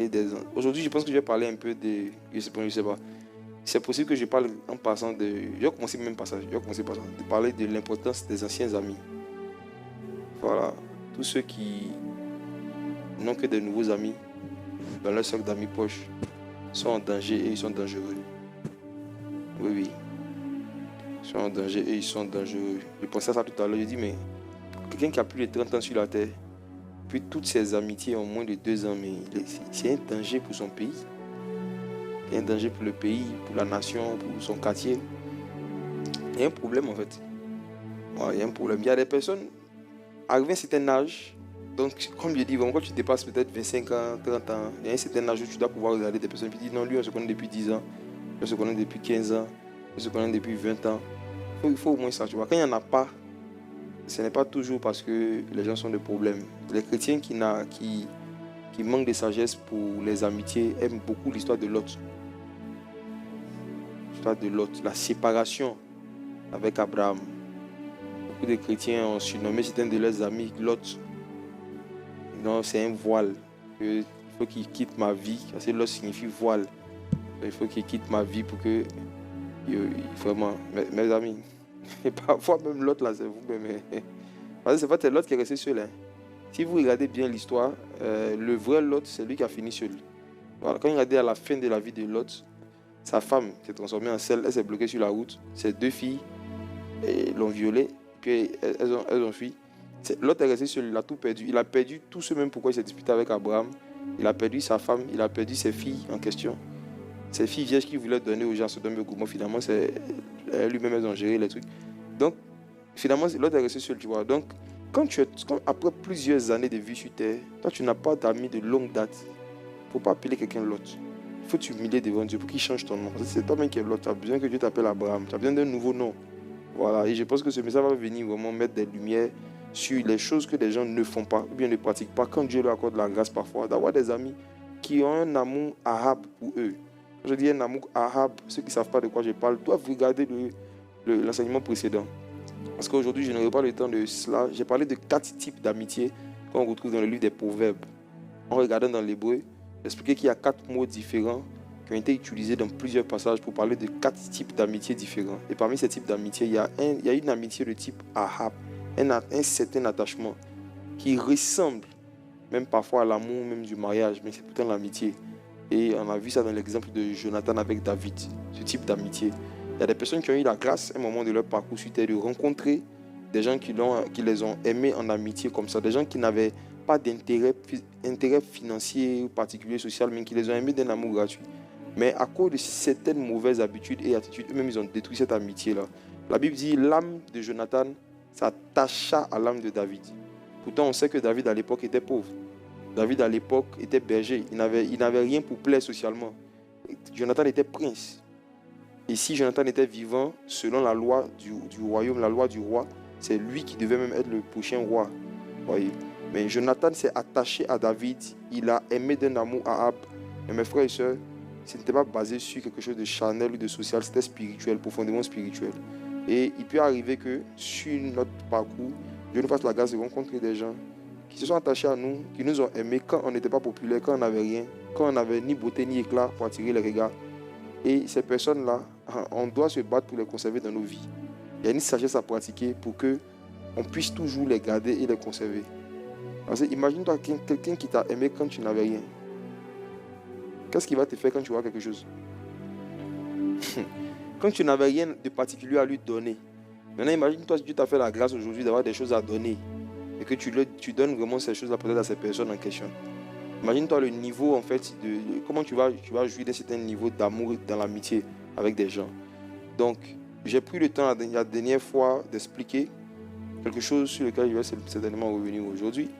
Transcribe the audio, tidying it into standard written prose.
et des ans. Aujourd'hui, je pense que je vais parler un peu de... Je sais pas. C'est possible que je parle en passant de... Je vais commencer même par ça. Je vais commencer par ça. De parler de l'importance des anciens amis. Voilà. Tous ceux qui n'ont que de nouveaux amis dans leur cercle d'amis proches sont en danger et ils sont dangereux. Oui, oui. Ils sont en danger et ils sont dangereux. Je pensais à ça tout à l'heure. Je dis, mais quelqu'un qui a plus de 30 ans sur la terre, puis toutes ses amitiés ont moins de 2 ans, mais c'est un danger pour son pays. C'est un danger pour le pays, pour la nation, pour son quartier. Il y a un problème en fait. Ouais, il y a un problème. Il y a des personnes arrivées à un certain âge. Donc, comme je dis, quand tu dépasses peut-être 25 ans, 30 ans, il y a un certain âge où tu dois pouvoir regarder des personnes et dire non, lui, on se connaît depuis 10 ans, on se connaît depuis 15 ans, on se connaît depuis 20 ans. Il faut au moins ça, tu vois. Quand il n'y en a pas, ce n'est pas toujours parce que les gens sont des problèmes. Les chrétiens qui manquent de sagesse pour les amitiés aiment beaucoup l'histoire de Lot. L'histoire de Lot, la séparation avec Abraham. Beaucoup de chrétiens ont surnommé certains de leurs amis Lot. Non, c'est un voile. Il faut qu'il quitte ma vie. Parce que Lot signifie voile. Il faut qu'il quitte ma vie pour que... Vraiment, mes amis. Et parfois même Lot là, c'est vous-même. Parce que c'est pas Lot qui est resté seul. Hein. Si vous regardez bien l'histoire, le vrai Lot, c'est lui qui a fini seul. Voilà, quand il regardait à la fin de la vie de Lot, sa femme s'est transformée en sel, elle s'est bloquée sur la route. Ses 2 filles l'ont violée, puis elles ont fui. Lot est resté seul, il a tout perdu. Il a perdu tout ce même pourquoi il s'est disputé avec Abraham. Il a perdu sa femme, il a perdu ses filles en question. Ces filles vierges qu'il voulait donner aux gens Sodome et Gomorrhe, finalement, c'est lui-même, elles ont géré les trucs. Donc, finalement, Lot est resté seul, tu vois. Donc, quand après plusieurs années de vie sur terre, toi, tu n'as pas d'amis de longue date, il ne faut pas appeler quelqu'un Lot. Il faut t'humilier devant Dieu pour qu'il change ton nom. C'est toi-même qui es Lot. Tu as besoin que Dieu t'appelle Abraham. Tu as besoin d'un nouveau nom. Voilà. Et je pense que ce message va venir vraiment mettre des lumières sur les choses que les gens ne font pas ou bien ne pratiquent pas. Quand Dieu leur accorde la grâce parfois, d'avoir des amis qui ont un amour arabe pour eux. Quand je dis un amour arabe, ceux qui ne savent pas de quoi je parle doivent regarder l'enseignement précédent. Parce qu'aujourd'hui, je n'aurai pas le temps de cela. J'ai parlé de 4 types d'amitié qu'on retrouve dans le livre des Proverbes. En regardant dans l'hébreu, j'expliquais qu'il y a 4 mots différents qui ont été utilisés dans plusieurs passages pour parler de 4 types d'amitié différents. Et parmi ces types d'amitié, il y a une amitié de type ahab, un certain attachement qui ressemble même parfois à l'amour même du mariage, mais c'est pourtant l'amitié. Et on a vu ça dans l'exemple de Jonathan avec David, ce type d'amitié. Il y a des personnes qui ont eu la grâce à un moment de leur parcours sur terre de rencontrer des gens qui les ont aimés en amitié comme ça, des gens qui n'avaient pas d'intérêt financier, particulier, social, mais qui les ont aimés d'un amour gratuit. Mais à cause de certaines mauvaises habitudes et attitudes, eux-mêmes, ils ont détruit cette amitié-là. La Bible dit, l'âme de Jonathan s'attacha à l'âme de David. Pourtant, on sait que David à l'époque était pauvre. David à l'époque était berger. Il n'avait rien pour plaire socialement. Jonathan était prince. Et si Jonathan était vivant, selon la loi du royaume, la loi du roi, c'est lui qui devait même être le prochain roi. Voyez. Mais Jonathan s'est attaché à David. Il a aimé d'un amour Ahab. Et mes frères et sœurs, ce n'était pas basé sur quelque chose de charnel ou de social, c'était spirituel, profondément spirituel. Et il peut arriver que sur notre parcours, Dieu nous fasse la grâce de rencontrer des gens qui se sont attachés à nous, qui nous ont aimés quand on n'était pas populaire, quand on n'avait rien, quand on n'avait ni beauté ni éclat pour attirer les regards. Et ces personnes-là, on doit se battre pour les conserver dans nos vies. Il y a une sagesse à pratiquer pour qu'on puisse toujours les garder et les conserver. Parce que imagine-toi quelqu'un qui t'a aimé quand tu n'avais rien. Qu'est-ce qu'il va te faire quand tu vois quelque chose? Quand tu n'avais rien de particulier à lui donner. Maintenant, imagine-toi si Dieu t'a fait la grâce aujourd'hui d'avoir des choses à donner et que tu donnes vraiment ces choses-là peut-être à ces personnes en question. Imagine-toi le niveau en fait de comment tu vas jouir d'un certain niveau d'amour dans l'amitié avec des gens. Donc, j'ai pris le temps la dernière fois d'expliquer quelque chose sur lequel je vais certainement revenir aujourd'hui.